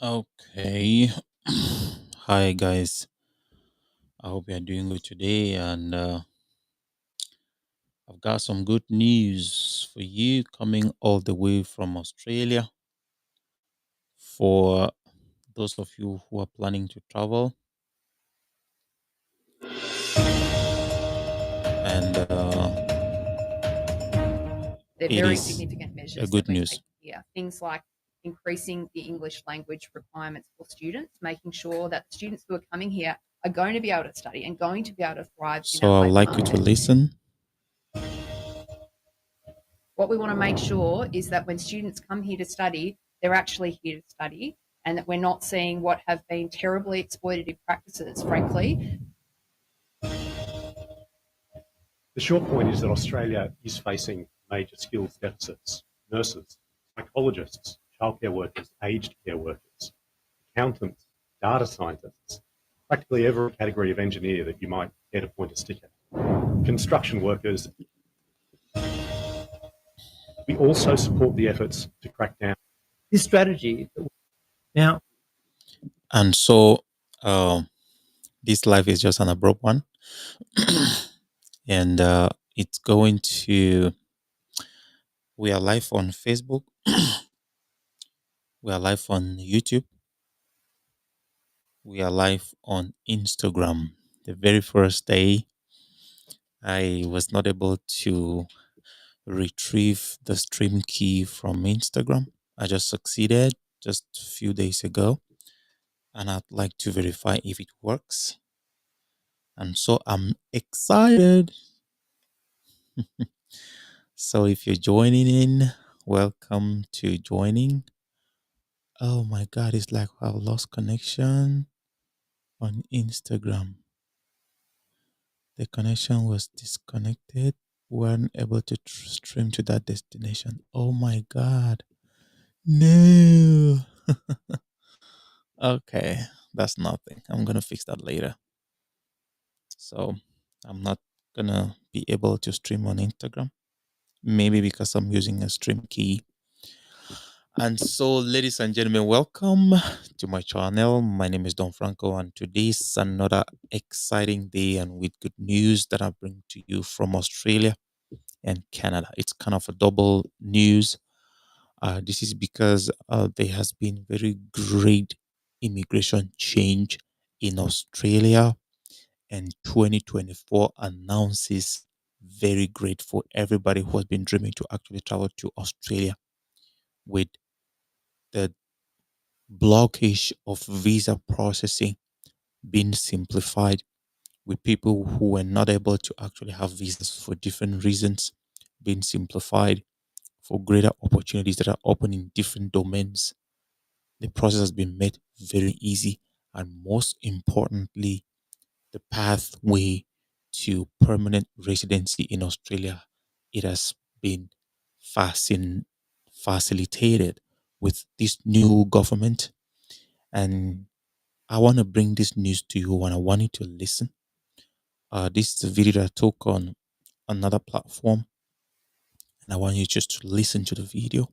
Okay. Hi, guys. I hope you are doing good today. And I've got some good news for you coming all the way from Australia. For those of you who are planning to travel, and They're it very is significant a measures that good we're news. taking here. Things like increasing the English language requirements for students, making sure that students who are coming here are going to be able to study and going to be able to thrive in So our I would labour like you to market. listen. What we want to make sure is that when students come here to study, they're actually here to study and that we're not seeing what have been terribly exploitative practices, frankly. The short point is that Australia is facing major skills deficits. Nurses, psychologists, childcare workers, aged care workers, accountants, data scientists, practically every category of engineer that you might care to point a stick at. Construction workers. We also support the efforts to crack down. This strategy. Now, And so this life is just an abrupt one. And it's going to, we are live on Facebook, we are live on YouTube, we are live on Instagram. The very first day, I was not able to retrieve the stream key from Instagram. I just succeeded just a few days ago, and I'd like to verify if it works. And so I'm excited. So if you're joining in, welcome to joining. Oh my God, it's like I've lost connection on Instagram. The connection was disconnected. Weren't able to stream to that destination. Oh my God. No. Okay, that's nothing. I'm going to fix that later. So I'm not going to be able to stream on Instagram. Maybe because I'm using a stream key. And so, ladies and gentlemen, welcome to my channel. My name is Don Franco, and today is another exciting day and with good news that I bring to you from Australia and Canada. It's kind of a double news. This is because there has been very great immigration change in Australia, and 2024 announces very great for everybody who has been dreaming to actually travel to Australia with the blockage of visa processing being simplified, with people who were not able to actually have visas for different reasons being simplified, for greater opportunities that are open in different domains. The process has been made very easy, and most importantly, the pathway to permanent residency in Australia, it has been facilitated with this new government. And I want to bring this news to you and I want you to listen. This is a video that I took on another platform, and I want you just to listen to the video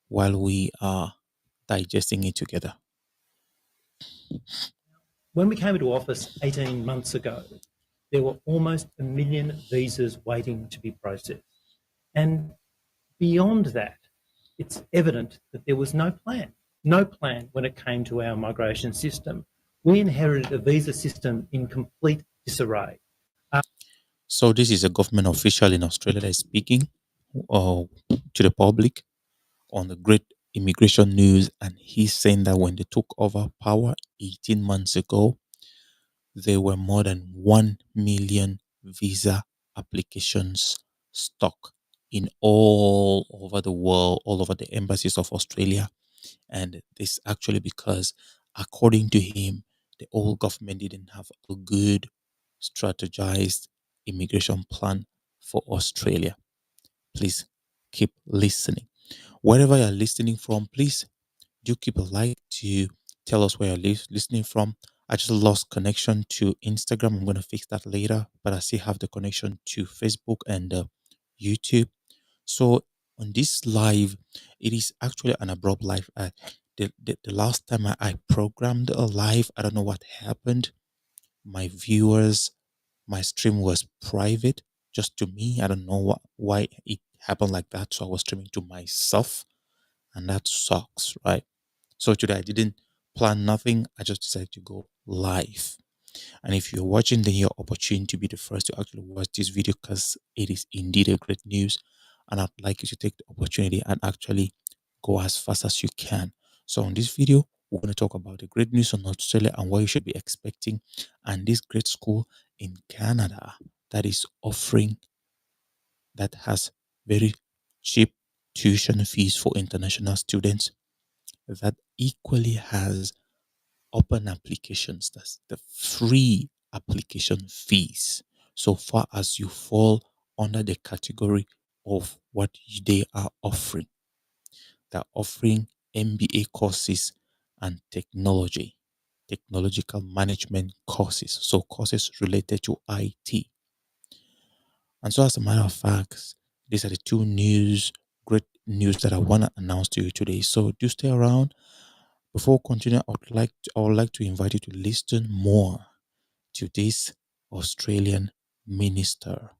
while we are digesting it together. when we came into office 18 months ago, there were almost 1 million visas waiting to be processed. And beyond that, it's evident that there was no plan when it came to our migration system. We inherited a visa system in complete disarray. So this is a government official in Australia that is speaking to the public on the great immigration news, and he's saying that when they took over power 18 months ago, there were more than 1 million visa applications stuck in all over the world, all over the embassies of Australia. And this actually because, according to him, the old government didn't have a good strategized immigration plan for Australia. Please keep listening. Wherever you're listening from, please do keep a like to tell us where you're listening from. I just lost connection to Instagram. I'm going to fix that later, but I still have the connection to Facebook and YouTube. So on this live, it is actually an abrupt live. the last time I programmed a live, I don't know what happened. My viewers, my stream was private just to me. I don't know why it happened like that. So I was streaming to myself, and that sucks, right? So today I didn't plan nothing. I just decided to go live. And if you're watching, then your opportunity to be the first to actually watch this video because it is indeed a great news. And I'd like you to take the opportunity and actually go as fast as you can. So on this video, we're going to talk about the great news on Australia and what you should be expecting. And this great school in Canada that is offering, that has very cheap tuition fees for international students, that equally has open applications, that's the free application fees, so far as you fall under the category of what they are offering. They're offering MBA courses and technological management courses, so courses related to IT. And so, as a matter of fact, these are the great news that I want to announce to you today. So, do stay around. Before continuing, I would like to invite you to listen more to this Australian minister.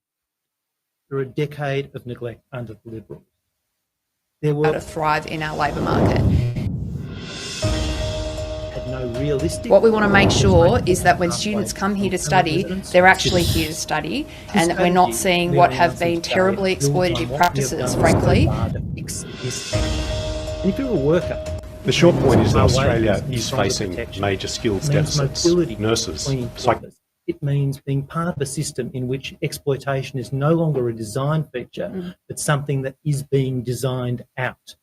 Through a decade of neglect under the Liberals, there How were to thrive in our labour market. had no realistic. What we want to make sure is that when students come here to study, they're actually here to study, and that we're not seeing what have been terribly exploitative practices, frankly. And if you're a worker, The short point is that our Australia wages and is stronger facing protection. major skills It means deficits. mobility Nurses, between employers. It means being part of a system in which exploitation is no longer a design feature, but something that is being designed out.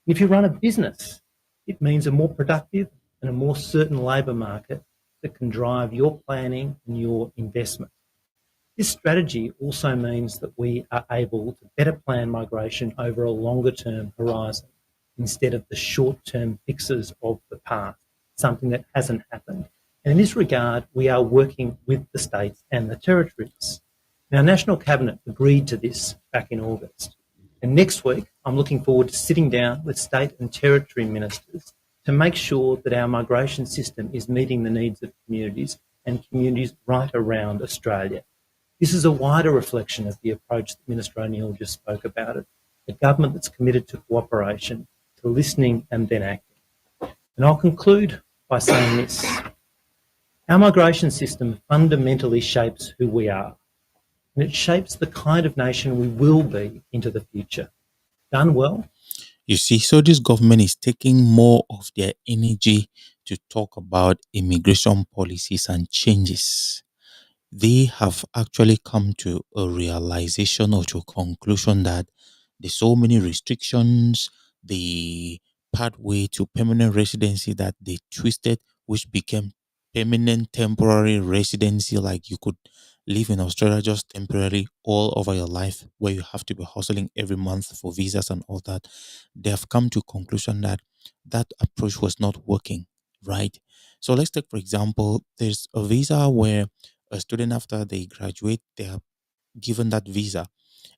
If you run a business, it means a more productive and a more certain labour market that can drive your planning and your investment. This strategy also means that we are able to better plan migration over a longer term horizon instead of the short-term fixes of the past, something that hasn't happened. And in this regard, we are working with the states and the territories. Now, National Cabinet agreed to this back in August. And next week, I'm looking forward to sitting down with state and territory ministers to make sure that our migration system is meeting the needs of communities and communities right around Australia. This is a wider reflection of the approach that Minister O'Neill just spoke about it, a government that's committed to cooperation, to listening and then acting. And I'll conclude by saying this. Our migration system fundamentally shapes who we are, and it shapes the kind of nation we will be into the future. Done well. You see, so this government is taking more of their energy to talk about immigration policies and changes. They have actually come to a realization or to a conclusion that there's so many restrictions, the pathway to permanent residency that they twisted, which became permanent temporary residency, like you could live in Australia just temporarily all over your life, where you have to be hustling every month for visas and all that. They have come to a conclusion that that approach was not working, right? So let's take, for example, there's a visa where a student, after they graduate, they are given that visa,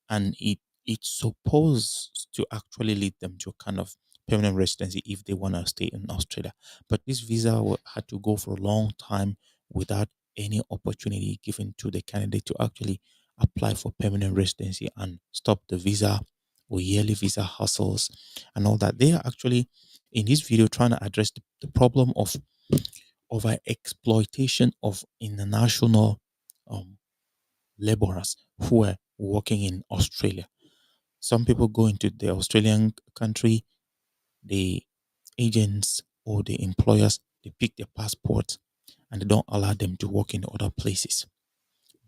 and it's supposed to actually lead them to a kind of permanent residency if they want to stay in Australia. But this visa had to go for a long time without any opportunity given to the candidate to actually apply for permanent residency and stop the visa or yearly visa hustles and all that. They are actually in this video trying to address the problem of over exploitation of international laborers who are working in Australia. Some people go into the Australian country, the agents or the employers, they pick their passports and they don't allow them to work in other places.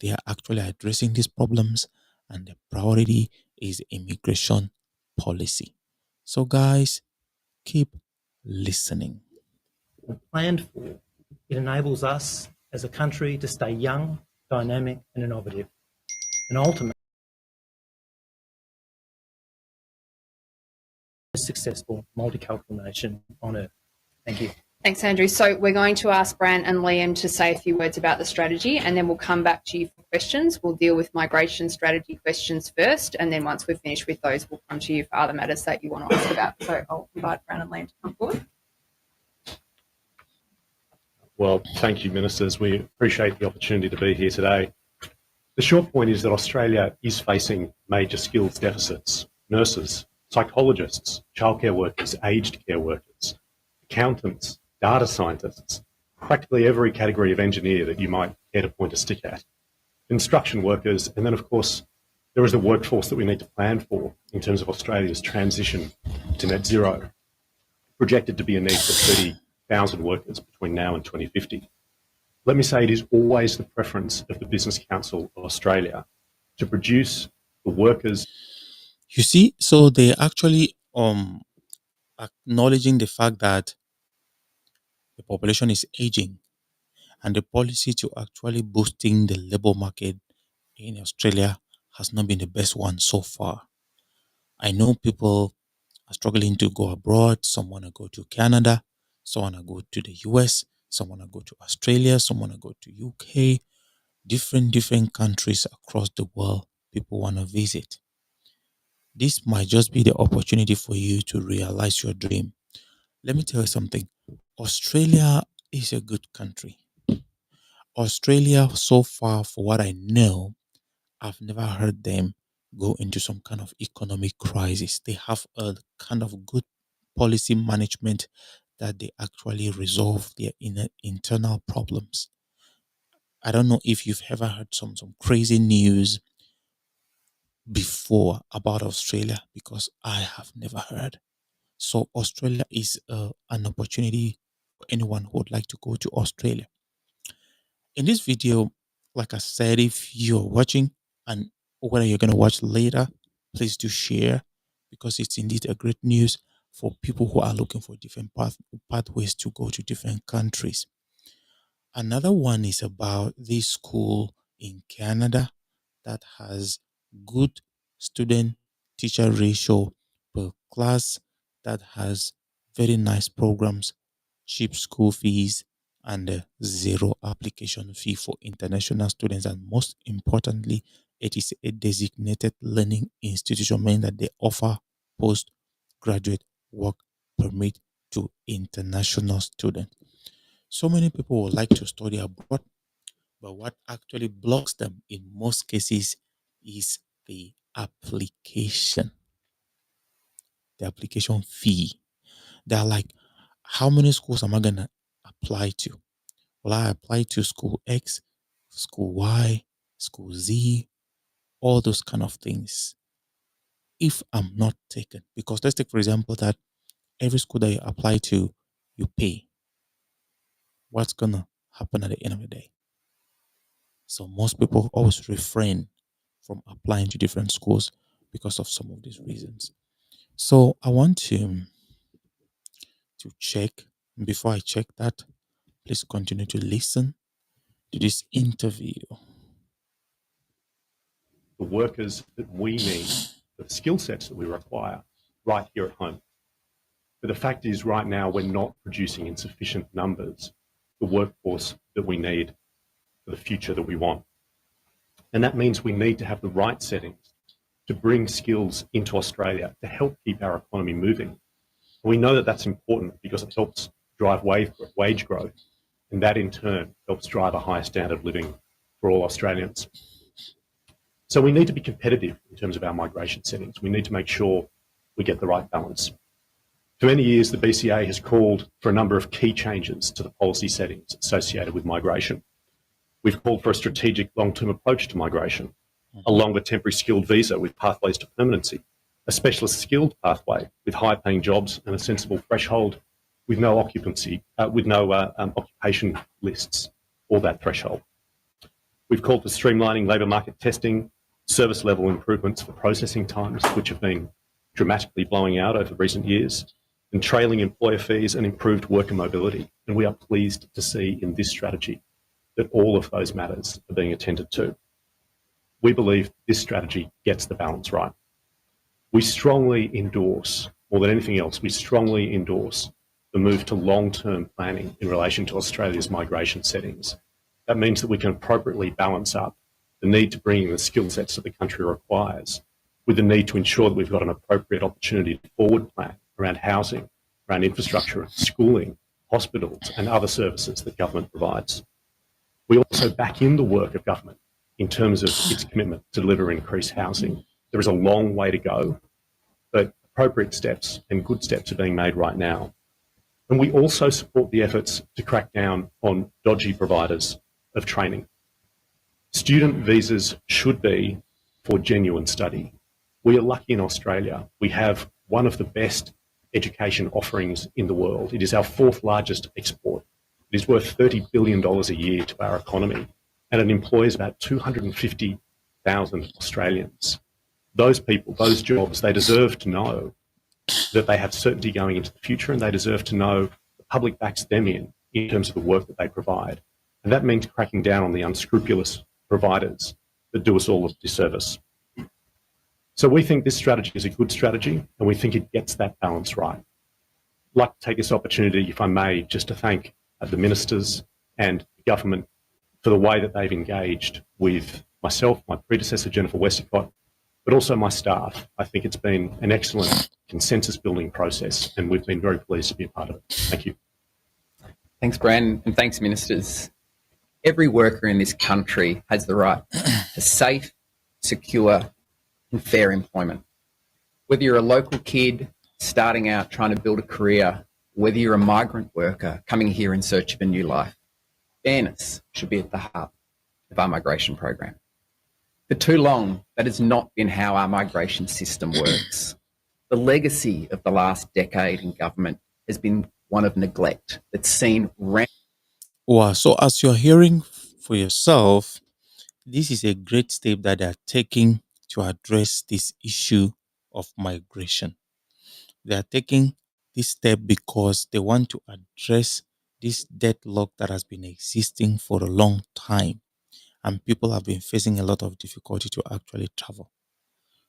They are actually addressing these problems, and the priority is immigration policy. So, guys, keep listening. Planned for, it enables us as a country to stay young, dynamic and innovative, and ultimately a successful multicultural nation on earth. Thank you. Thanks, Andrew. So we're going to ask Bran and Liam to say a few words about the strategy, and then we'll come back to you for questions. We'll deal with migration strategy questions first, and then once we've finished with those, we'll come to you for other matters that you want to ask about. So I'll invite Bran and Liam to come forward. Well, thank you, Ministers. We appreciate the opportunity to be here today. The short point is that Australia is facing major skills deficits. Nurses, psychologists, childcare workers, aged care workers, accountants, data scientists, practically every category of engineer that you might care to point a stick at, construction workers, and then, of course, there is a workforce that we need to plan for in terms of Australia's transition to net zero, projected to be a need for 30,000 workers between now and 2050. Let me say it is always the preference of the Business Council of Australia to produce the workers. You see, so they're actually acknowledging the fact that the population is aging and the policy to actually boosting the labor market in Australia has not been the best one so far. I know people are struggling to go abroad. Some want to go to Canada, some want to go to the US, some want to go to Australia, some want to go to UK, different countries across the world people want to visit. This might just be the opportunity for you to realize your dream. Let me tell you something. Australia is a good country. Australia, so far, for what I know, I've never heard them go into some kind of economic crisis. They have a kind of good policy management that they actually resolve their internal problems. I don't know if you've ever heard some crazy news before about Australia because I have never heard. So Australia is an opportunity for anyone who would like to go to Australia. In this video, like I said, if you're watching and whether you're going to watch later, please do share because it's indeed a great news for people who are looking for different pathways to go to different countries. Another one is about this school in Canada that has good student teacher ratio per class, that has very nice programs, cheap school fees, and a zero application fee for international students. And most importantly, it is a designated learning institution, meaning that they offer postgraduate work permit to international students. So many people would like to study abroad, but what actually blocks them in most cases is the application, the application fee. They're like, how many schools am I going to apply to? Will I apply to school X, school Y, school Z, all those kind of things? If I'm not taken, because let's take, for example, that every school that you apply to, you pay. What's going to happen at the end of the day? So most people always refrain from applying to different schools because of some of these reasons. So I want to check. Before I check that, please continue to listen to this interview. The workers that we need, the skill sets that we require right here at home. But the fact is, right now, we're not producing in sufficient numbers the workforce that we need for the future that we want. And that means we need to have the right settings to bring skills into Australia to help keep our economy moving. And we know that that's important because it helps drive wage growth, and that in turn helps drive a higher standard of living for all Australians. So we need to be competitive in terms of our migration settings. We need to make sure we get the right balance. For many years, the BCA has called for a number of key changes to the policy settings associated with migration. We've called for a strategic long-term approach to migration, a longer temporary skilled visa with pathways to permanency, a specialist skilled pathway with high-paying jobs and a sensible threshold with no occupancy, occupation lists or that threshold. We've called for streamlining labour market testing, service level improvements for processing times, which have been dramatically blowing out over recent years, and trailing employer fees and improved worker mobility. And we are pleased to see in this strategy that all of those matters are being attended to. We believe this strategy gets the balance right. We strongly endorse, more than anything else, we strongly endorse the move to long-term planning in relation to Australia's migration settings. That means that we can appropriately balance up the need to bring in the skill sets that the country requires with the need to ensure that we've got an appropriate opportunity to forward plan around housing, around infrastructure and schooling, hospitals, and other services that government provides. We also back in the work of government in terms of its commitment to deliver increased housing. There is a long way to go, but appropriate steps and good steps are being made right now. And we also support the efforts to crack down on dodgy providers of training. Student visas should be for genuine study. We are lucky in Australia. We have one of the best education offerings in the world. It is our fourth largest export. It is worth $30 billion a year to our economy, and it employs about 250,000 Australians. Those people, those jobs, they deserve to know that they have certainty going into the future, and they deserve to know the public backs them in terms of the work that they provide. And that means cracking down on the unscrupulous providers that do us all a disservice. So we think this strategy is a good strategy, and we think it gets that balance right. I'd like to take this opportunity, if I may, just to thank the ministers and the government for the way that they've engaged with myself, my predecessor, Jennifer Westacott, but also my staff. I think it's been an excellent consensus-building process, and we've been very pleased to be a part of it. Thank you. Thanks, Brandon, and thanks, ministers. Every worker in this country has the right to safe, secure, and fair employment. Whether you're a local kid starting out trying to build a career, whether you're a migrant worker coming here in search of a new life, fairness should be at the heart of our migration program. For too long, that has not been how our migration system works. The legacy of the last decade in government has been one of neglect that's seen Wow. So as you're hearing for yourself, this is a great step that they're taking to address this issue of migration. They are taking this step because they want to address this deadlock that has been existing for a long time, and people have been facing a lot of difficulty to actually travel.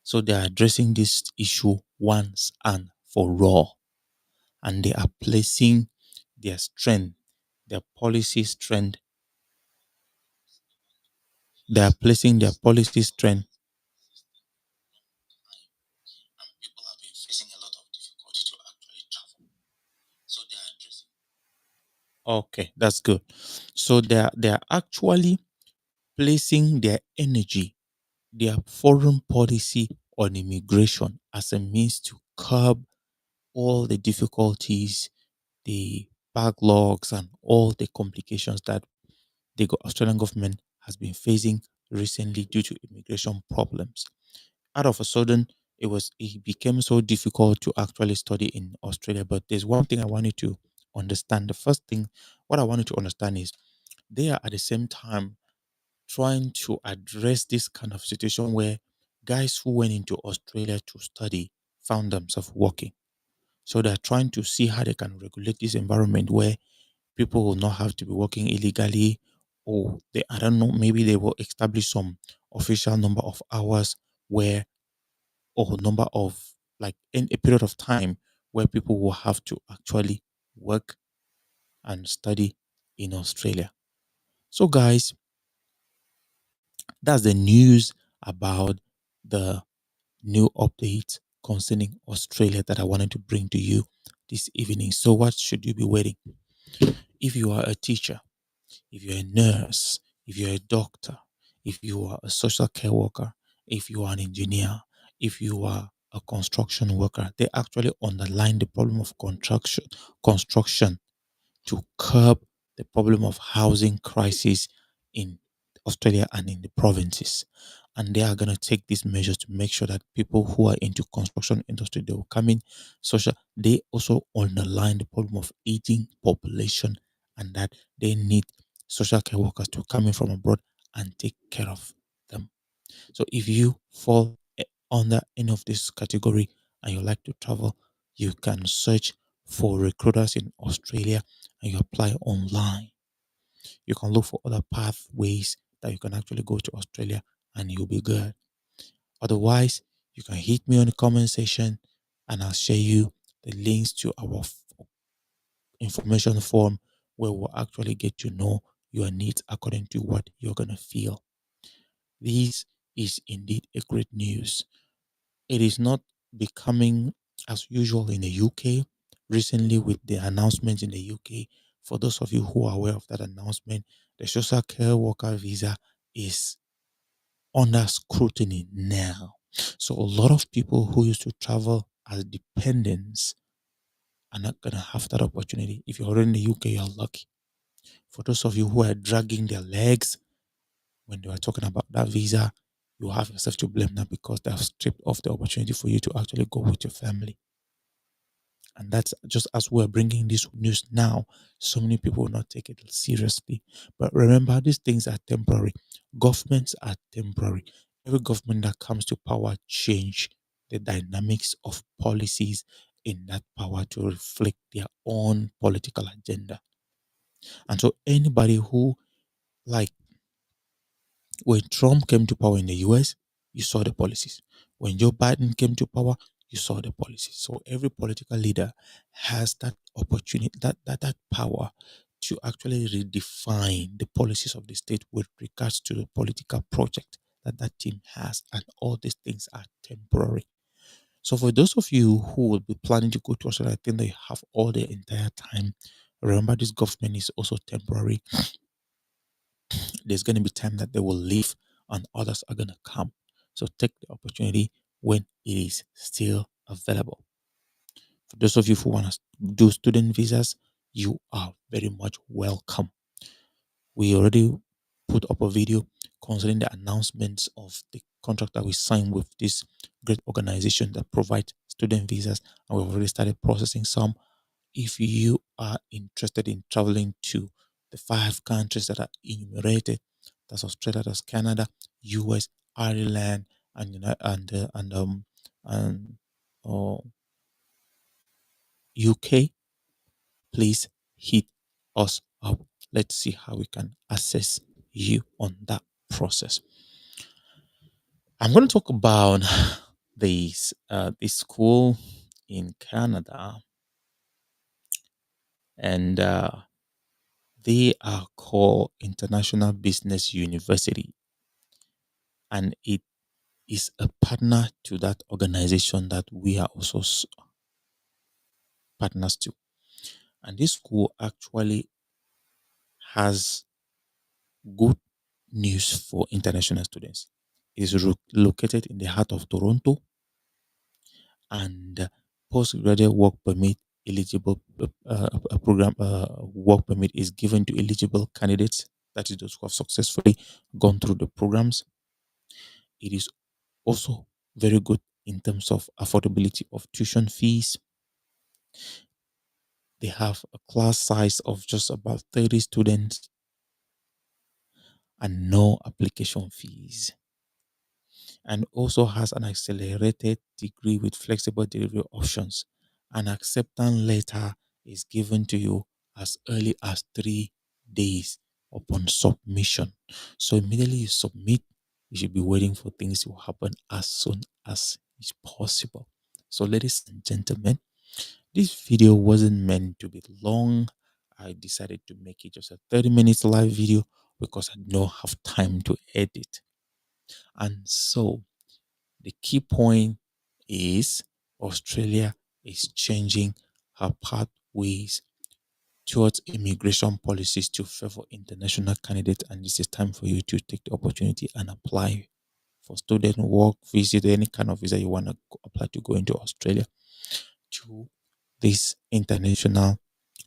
So they are addressing this issue once and for all, and they are placing their strength, their policy strength. They are placing their policy strength. People have been facing a lot of difficulty to actually travel. So they are addressing. Okay, that's good. So they are actually placing their energy, their foreign policy on immigration as a means to curb all the difficulties, the backlogs, and all the complications that the Australian government has been facing recently due to immigration problems. Out of a sudden, it became so difficult to actually study in Australia. But there's one thing I wanted to understand. The first thing, what I wanted to understand is they are at the same time trying to address this kind of situation where guys who went into Australia to study found themselves working. So they're trying to see how they can regulate this environment where people will not have to be working illegally, or they, I don't know, maybe they will establish some official number of hours where, or number of, like, in a period of time where people will have to actually work and study in Australia. So guys, that's the news about the new update concerning Australia that I wanted to bring to you this evening. So what should you be waiting? If you are a teacher, if you're a nurse, if you're a doctor, if you are a social care worker, if you are an engineer, if you are a construction worker, they actually underline the problem of construction to curb the problem of housing crisis in Australia and in the provinces. And they are going to take these measures to make sure that people who are into construction industry, they will come in social. They also underline the problem of aging population, and that they need social care workers to come in from abroad and take care of them. So if you fall under any of this category and you like to travel, you can search for recruiters in Australia and you apply online. You can look for other pathways that you can actually go to Australia and you'll be good. Otherwise, you can hit me on the comment section and I'll share you the links to our information form where we'll actually get to know your needs according to what you're going to feel. This is indeed a great news. It is not becoming as usual in the UK, recently with the announcement in the UK. For those of you who are aware of that announcement, the social care worker visa is under scrutiny now. So a lot of people who used to travel as dependents are not gonna have that opportunity. If you're already in the UK, you're lucky. For those of you who are dragging their legs when they were talking about that visa, you have yourself to blame now because they have stripped off the opportunity for you to actually go with your family. And that's just as we're bringing this news now, so many people will not take it seriously. But remember, these things are temporary. Governments are temporary. Every government that comes to power change the dynamics of policies in that power to reflect their own political agenda. And so anybody who, like, when Trump came to power in the US, you saw the policies. When Joe Biden came to power, you saw the policies. So every political leader has that opportunity, that power to actually redefine the policies of the state with regards to the political project that that team has. And all these things are temporary. So for those of you who will be planning to go to Australia, I think they have all the entire time. Remember, this government is also temporary. There's going to be time that they will leave and others are going to come. So take the opportunity when it is still available. For those of you who want to do student visas, you are very much welcome. We already put up a video concerning the announcements of the contract that we signed with this great organization that provides student visas, and we've already started processing some. If you are interested in traveling to the 5 countries that are enumerated, that's Australia, that's Canada, US, Ireland, and uh, UK, please hit us up. Let's see how we can assess you on that process. I'm going to talk about this school in Canada, and they are called International Business University, and it is a partner to that organization that we are also partners to. And this school actually has good news for international students. It is located in the heart of Toronto, and postgraduate work permit eligible a program work permit is given to eligible candidates, that is those who have successfully gone through the programs. It is also very good in terms of affordability of tuition fees. They have a class size of just about 30 students and no application fees, and also has an accelerated degree with flexible delivery options. An acceptance letter is given to you as early as 3 days upon submission. So immediately you submit, you should be waiting for things to happen as soon as is possible. So ladies and gentlemen, this video wasn't meant to be long. I decided to make it just a 30 minutes live video because I don't have time to edit. And so the key point is Australia is changing her pathways towards immigration policies to favor international candidates, and this is time for you to take the opportunity and apply for student work, visit, any kind of visa you want to apply to go into Australia, to this international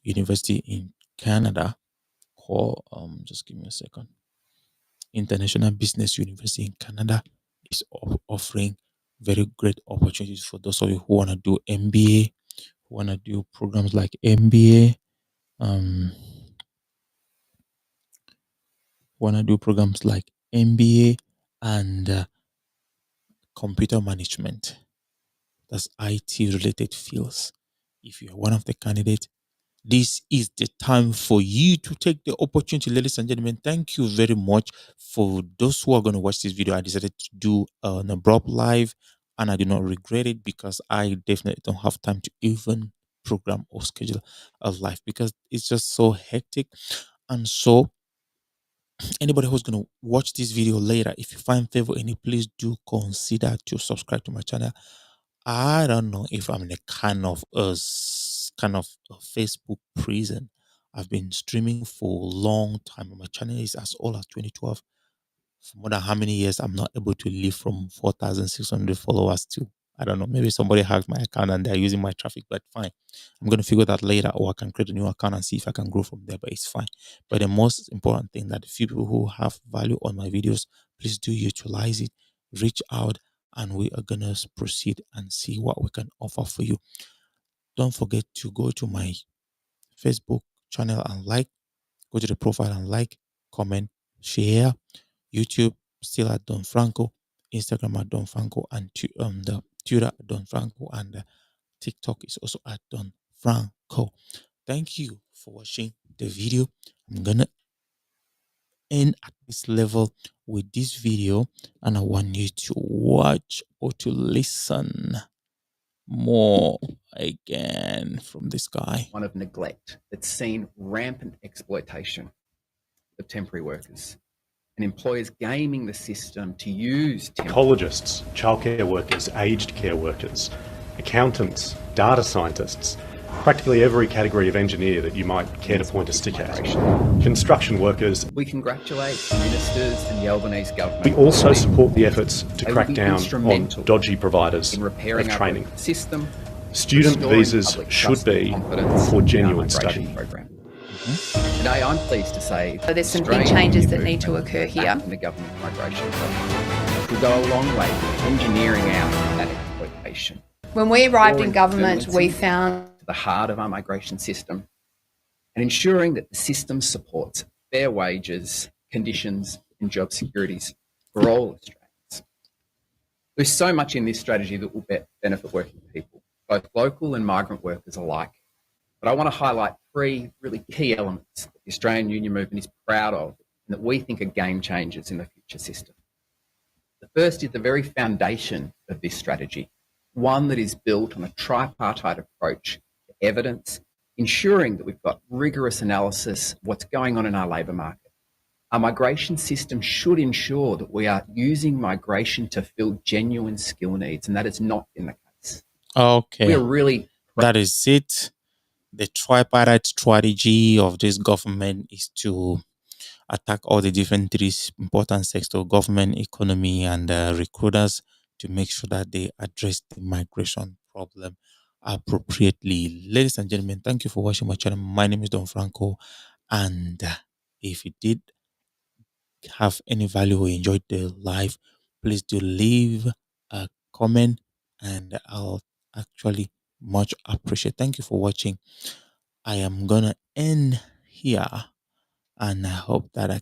university in Canada called just give me a second. International Business University in Canada is offering very great opportunities for those of you who want to do MBA, who want to do programs like MBA, want to do programs like MBA and computer management. That's IT related fields. If you're one of the candidates, this is the time for you to take the opportunity, ladies and gentlemen. Thank you very much. For those who are going to watch this video, I decided to do an abrupt live, and I do not regret it because I definitely don't have time to even program or schedule a live because it's just so hectic. And so anybody who's going to watch this video later, if you find favor in it, please do consider to subscribe to my channel. I don't know if I'm the kind of kind of a Facebook prison. I've been streaming for a long time. My channel is as old as 2012. For more than how many years, I'm not able to live from 4,600 followers to, I don't know, maybe somebody hacked my account and they're using my traffic, but fine. I'm going to figure that later, or I can create a new account and see if I can grow from there, but it's fine. But the most important thing that the few people who have value on my videos, please do utilize it, reach out, and we are going to proceed and see what we can offer for you. Don't forget to go to my Facebook channel and like, go to the profile and like, comment, share. YouTube still at Don Franco, Instagram at Don Franco, and the Twitter at Don Franco, and TikTok is also at Don Franco. Thank you for watching the video. I'm gonna end at this level with this video, and I want you to watch or to listen more again from this guy. One of neglect that's seen rampant exploitation of temporary workers and employers gaming the system to use Psychologists, childcare workers, aged care workers, accountants, data scientists, practically every category of engineer that you might care to point a stick at. Construction workers. We congratulate ministers and the Albanese government. We also support the efforts to They crack will be down on instrumental dodgy providers in of repairing our training. system. Student restoring visas public should trust and be confidence for in our genuine migration study. program. Today, I'm pleased to say So there's some Australian big changes union that need to movement occur back here. in the government migration program, which will go a long way to engineering out that exploitation. When we arrived in Restoring government, we fluency found to the heart of our migration system and ensuring that the system supports fair wages, conditions, and job securities for all Australians. There's so much in this strategy that will benefit working people, both local and migrant workers alike. But I want to highlight three really key elements that the Australian union movement is proud of and that we think are game changers in the future system. The first is the very foundation of this strategy, one that is built on a tripartite approach to evidence, ensuring that we've got rigorous analysis of what's going on in our labour market. Our migration system should ensure that we are using migration to fill genuine skill needs, and that is not in the case. Okay, We are really that is it. The tripartite strategy of this government is to attack all the different three important sectors: government, economy, and recruiters, to make sure that they address the migration problem appropriately. Ladies and gentlemen, thank you for watching my channel. My name is Don Franco, and if you did have any value or enjoyed the live, please do leave a comment, and I'll actually much appreciate. Thank you for watching. I am gonna end here, and I hope that I